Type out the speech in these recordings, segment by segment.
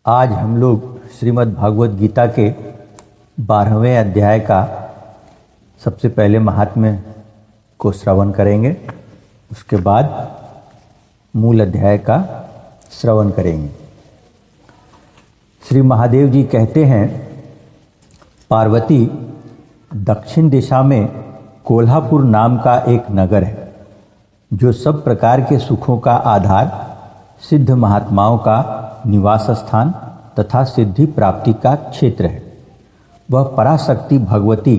आज हम लोग श्रीमद् भागवत गीता के 12वें अध्याय का सबसे पहले महात्म्य को श्रवण करेंगे। उसके बाद मूल अध्याय का श्रवण करेंगे। श्री महादेव जी कहते हैं, पार्वती दक्षिण दिशा में कोल्हापुर नाम का एक नगर है, जो सब प्रकार के सुखों का आधार, सिद्ध महात्माओं का निवास स्थान तथा सिद्धि प्राप्ति का क्षेत्र है। वह पराशक्ति भगवती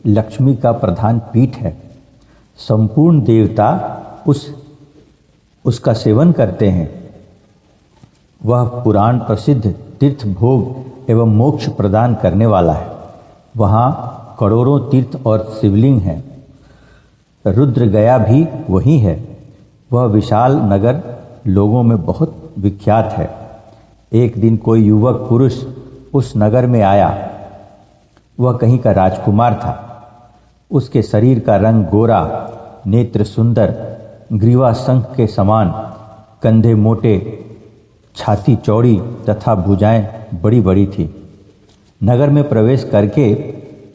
लक्ष्मी का प्रधान पीठ है। संपूर्ण देवता उसका सेवन करते हैं। वह पुराण प्रसिद्ध तीर्थ भोग एवं मोक्ष प्रदान करने वाला है। वहाँ करोड़ों तीर्थ और शिवलिंग हैं। रुद्र गया भी वही है। वह विशाल नगर लोगों में बहुत विख्यात है। एक दिन कोई युवक पुरुष उस नगर में आया। वह कहीं का राजकुमार था। उसके शरीर का रंग गोरा, नेत्र सुंदर, ग्रीवा शंख के समान, कंधे मोटे, छाती चौड़ी तथा भुजाएं बड़ी बड़ी थी। नगर में प्रवेश करके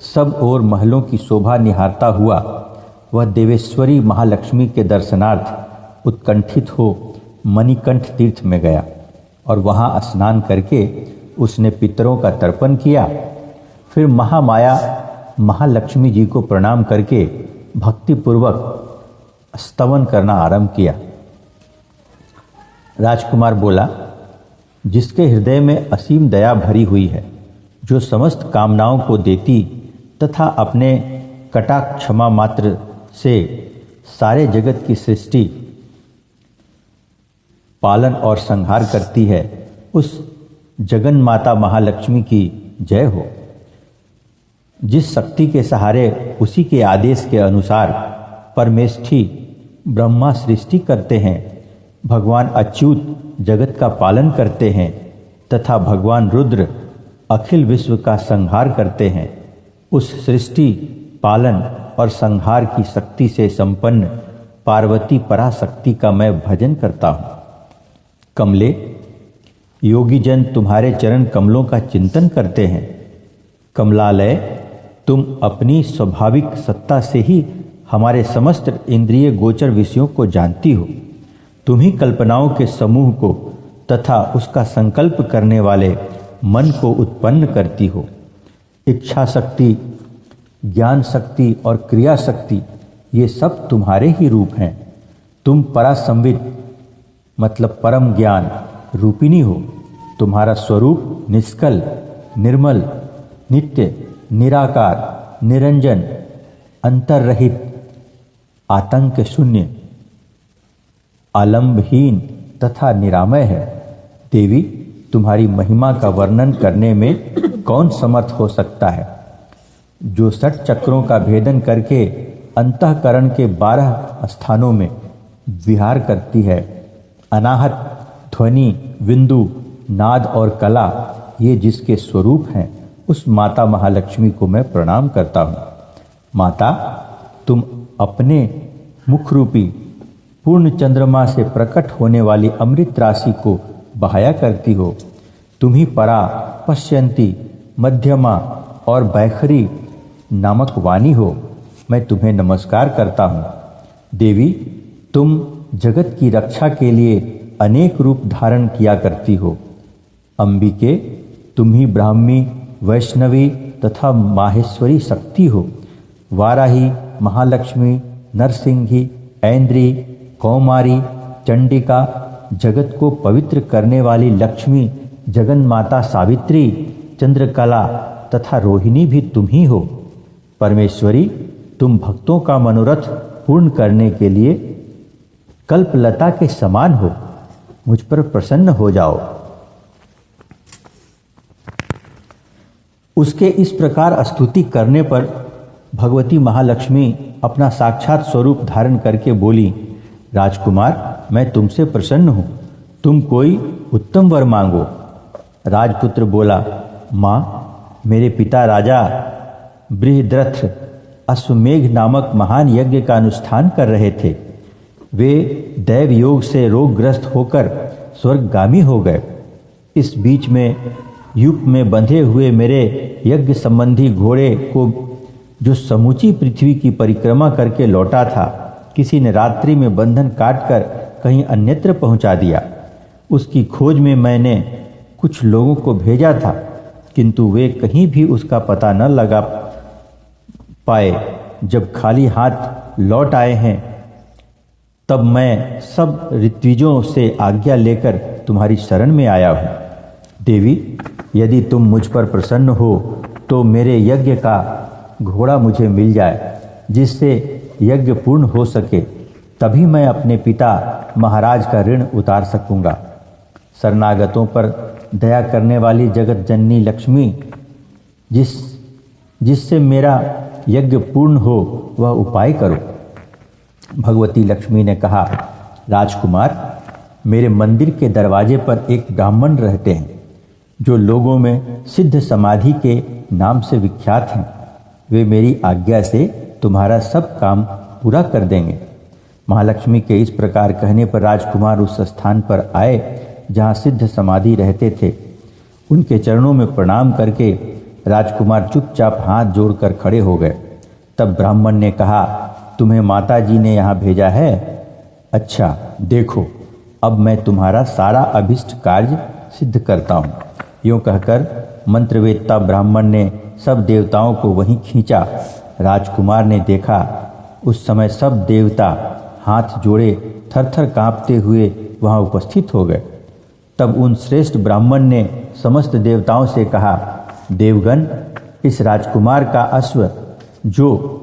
सब ओर महलों की शोभा निहारता हुआ वह देवेश्वरी महालक्ष्मी के दर्शनार्थ उत्कंठित हो मणिकंठ तीर्थ में गया और वहाँ स्नान करके उसने पितरों का तर्पण किया। फिर महामाया महालक्ष्मी जी को प्रणाम करके भक्तिपूर्वक स्तवन करना आरंभ किया। राजकुमार बोला, जिसके हृदय में असीम दया भरी हुई है, जो समस्त कामनाओं को देती तथा अपने कटाक्ष क्षमा मात्र से सारे जगत की सृष्टि पालन और संहार करती है, उस जगन माता महालक्ष्मी की जय हो। जिस शक्ति के सहारे उसी के आदेश के अनुसार परमेष्ठी ब्रह्मा सृष्टि करते हैं, भगवान अच्युत जगत का पालन करते हैं तथा भगवान रुद्र अखिल विश्व का संहार करते हैं, उस सृष्टि पालन और संहार की शक्ति से संपन्न पार्वती पराशक्ति का मैं भजन करता हूँ। कमले, योगी जन तुम्हारे चरण कमलों का चिंतन करते हैं। कमलालय, तुम अपनी स्वाभाविक सत्ता से ही हमारे समस्त इंद्रिय गोचर विषयों को जानती हो। तुम ही कल्पनाओं के समूह को तथा उसका संकल्प करने वाले मन को उत्पन्न करती हो। इच्छा शक्ति, ज्ञान शक्ति और क्रिया शक्ति, ये सब तुम्हारे ही रूप हैं। तुम परासंवित मतलब परम ज्ञान रूपिणी हो। तुम्हारा स्वरूप निष्कल, निर्मल, नित्य, निराकार, निरंजन, अंतररहित, आतंक शून्य, आलंबहीन तथा निरामय है। देवी, तुम्हारी महिमा का वर्णन करने में कौन समर्थ हो सकता है, जो 6 चक्रों का भेदन करके अंतःकरण के 12 स्थानों में विहार करती है। अनाहत, ध्वनि, बिंदु, नाद और कला, ये जिसके स्वरूप हैं, उस माता महालक्ष्मी को मैं प्रणाम करता हूँ। माता, तुम अपने मुख रूपी पूर्ण चंद्रमा से प्रकट होने वाली अमृत राशि को बहाया करती हो। तुम ही परा, पश्यंती, मध्यमा और बैखरी नामक वाणी हो। मैं तुम्हें नमस्कार करता हूँ। देवी, तुम जगत की रक्षा के लिए अनेक रूप धारण किया करती हो। अंबिके, तुम ही ब्राह्मी, वैष्णवी तथा माहेश्वरी शक्ति हो। वाराही, महालक्ष्मी, नरसिंही, ऐन्द्री, कौमारी, चंडिका, जगत को पवित्र करने वाली लक्ष्मी, जगन माता सावित्री, चंद्रकला तथा रोहिणी भी तुम ही हो। परमेश्वरी, तुम भक्तों का मनोरथ पूर्ण करने के लिए कल्पलता के समान हो। मुझ पर प्रसन्न हो जाओ। उसके इस प्रकार स्तुति करने पर भगवती महालक्ष्मी अपना साक्षात स्वरूप धारण करके बोली, राजकुमार, मैं तुमसे प्रसन्न हूँ। तुम कोई उत्तम वर मांगो। राजपुत्र बोला, माँ, मेरे पिता राजा बृहद्रथ अश्वमेघ नामक महान यज्ञ का अनुष्ठान कर रहे थे। वे दैव योग से रोगग्रस्त होकर स्वर्गगामी हो गए। इस बीच में यूप में बंधे हुए मेरे यज्ञ संबंधी घोड़े को, जो समूची पृथ्वी की परिक्रमा करके लौटा था, किसी ने रात्रि में बंधन काटकर कहीं अन्यत्र पहुंचा दिया। उसकी खोज में मैंने कुछ लोगों को भेजा था, किंतु वे कहीं भी उसका पता न लगा पाए। जब खाली हाथ लौट आए हैं, तब मैं सब ऋत्विजों से आज्ञा लेकर तुम्हारी शरण में आया हूँ। देवी, यदि तुम मुझ पर प्रसन्न हो तो मेरे यज्ञ का घोड़ा मुझे मिल जाए, जिससे यज्ञ पूर्ण हो सके, तभी मैं अपने पिता महाराज का ऋण उतार सकूंगा। शरणागतों पर दया करने वाली जगत जननी लक्ष्मी, जिससे मेरा यज्ञ पूर्ण हो, वह उपाय करो। भगवती लक्ष्मी ने कहा, राजकुमार, मेरे मंदिर के दरवाजे पर एक ब्राह्मण रहते हैं, जो लोगों में सिद्ध समाधि के नाम से विख्यात हैं। वे मेरी आज्ञा से तुम्हारा सब काम पूरा कर देंगे। महालक्ष्मी के इस प्रकार कहने पर राजकुमार उस स्थान पर आए जहाँ सिद्ध समाधि रहते थे। उनके चरणों में प्रणाम करके राजकुमार चुपचाप हाथ जोड़कर खड़े हो गए। तब ब्राह्मण ने कहा, तुम्हें माता जी ने यहाँ भेजा है? अच्छा, देखो, अब मैं तुम्हारा सारा अभिष्ट कार्य सिद्ध करता हूँ। यूँ कहकर मंत्रवेत्ता ब्राह्मण ने सब देवताओं को वहीं खींचा। राजकुमार ने देखा, उस समय सब देवता हाथ जोड़े थरथर कांपते हुए वहाँ उपस्थित हो गए। तब उन श्रेष्ठ ब्राह्मण ने समस्त देवताओं से कहा, देवगण, इस राजकुमार का अश्व, जो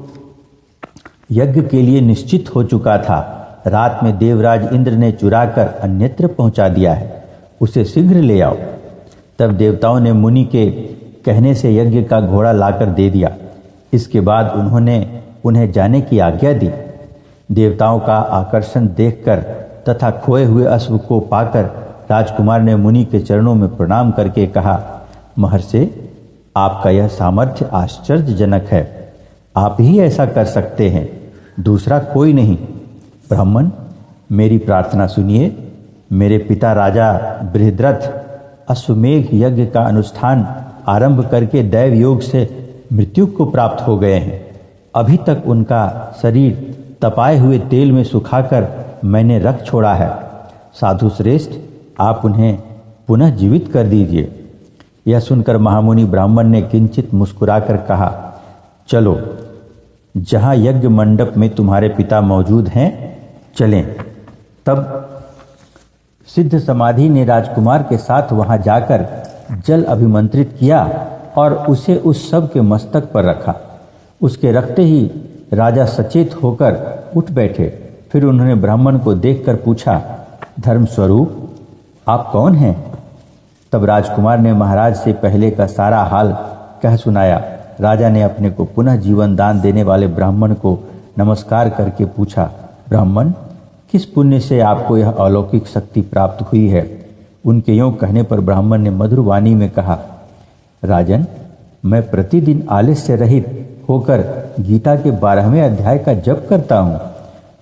यज्ञ के लिए निश्चित हो चुका था, रात में देवराज इंद्र ने चुराकर अन्यत्र पहुंचा दिया है। उसे शीघ्र ले आओ। तब देवताओं ने मुनि के कहने से यज्ञ का घोड़ा लाकर दे दिया। इसके बाद उन्होंने उन्हें जाने की आज्ञा दी। देवताओं का आकर्षण देखकर तथा खोए हुए अश्व को पाकर राजकुमार ने मुनि के चरणों में प्रणाम करके कहा, महर्षि, आपका यह सामर्थ्य आश्चर्यजनक है। आप ही ऐसा कर सकते हैं, दूसरा कोई नहीं। ब्राह्मण, मेरी प्रार्थना सुनिए। मेरे पिता राजा बृहद्रथ अश्वमेघ यज्ञ का अनुष्ठान आरंभ करके दैव योग से मृत्यु को प्राप्त हो गए हैं। अभी तक उनका शरीर तपाए हुए तेल में सुखाकर मैंने रख छोड़ा है। साधु श्रेष्ठ, आप उन्हें पुनः जीवित कर दीजिए। यह सुनकर महामुनि ब्राह्मण ने किंचित मुस्कुराकर कहा, चलो, जहाँ यज्ञ मंडप में तुम्हारे पिता मौजूद हैं, चलें। तब सिद्ध समाधि ने राजकुमार के साथ वहां जाकर जल अभिमंत्रित किया और उसे उस सब के मस्तक पर रखा। उसके रखते ही राजा सचेत होकर उठ बैठे। फिर उन्होंने ब्राह्मण को देखकर पूछा, धर्मस्वरूप, आप कौन हैं? तब राजकुमार ने महाराज से पहले का सारा हाल कह सुनाया। राजा ने अपने को पुनः जीवन दान देने वाले ब्राह्मण को नमस्कार करके पूछा, ब्राह्मण, किस पुण्य से आपको यह अलौकिक शक्ति प्राप्त हुई है? उनके यूँ कहने पर ब्राह्मण ने मधुर वाणी में कहा, राजन, मैं प्रतिदिन आलस्य रहित होकर गीता के 12वें अध्याय का जप करता हूँ।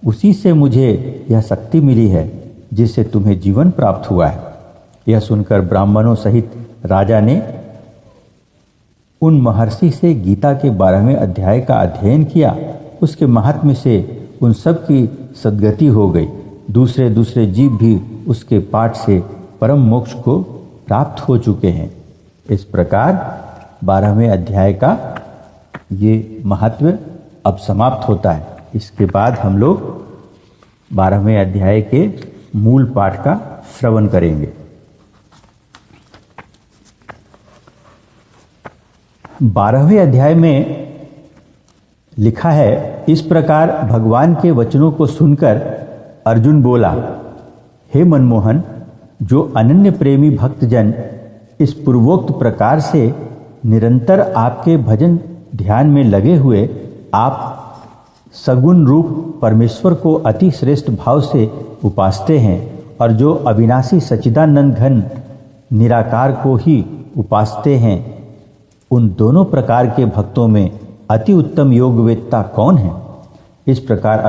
उसी से मुझे यह शक्ति मिली है जिससे तुम्हें जीवन प्राप्त हुआ है। यह सुनकर ब्राह्मणों सहित राजा ने उन महर्षि से गीता के 12वें अध्याय का अध्ययन किया। उसके महात्म्य से उन सब की सद्गति हो गई। दूसरे दूसरे जीव भी उसके पाठ से परम मोक्ष को प्राप्त हो चुके हैं। इस प्रकार 12वें अध्याय का ये महात्म्य अब समाप्त होता है। इसके बाद हम लोग 12वें अध्याय के मूल पाठ का श्रवण करेंगे। 12वें अध्याय में लिखा है, इस प्रकार भगवान के वचनों को सुनकर अर्जुन बोला, हे मनमोहन, जो अनन्य प्रेमी भक्तजन इस पूर्वोक्त प्रकार से निरंतर आपके भजन ध्यान में लगे हुए आप सगुण रूप परमेश्वर को अति श्रेष्ठ भाव से उपासते हैं और जो अविनाशी सच्चिदानंद घन निराकार को ही उपासते हैं, उन दोनों प्रकार के भक्तों में अति उत्तम योगवेत्ता कौन है? इस प्रकार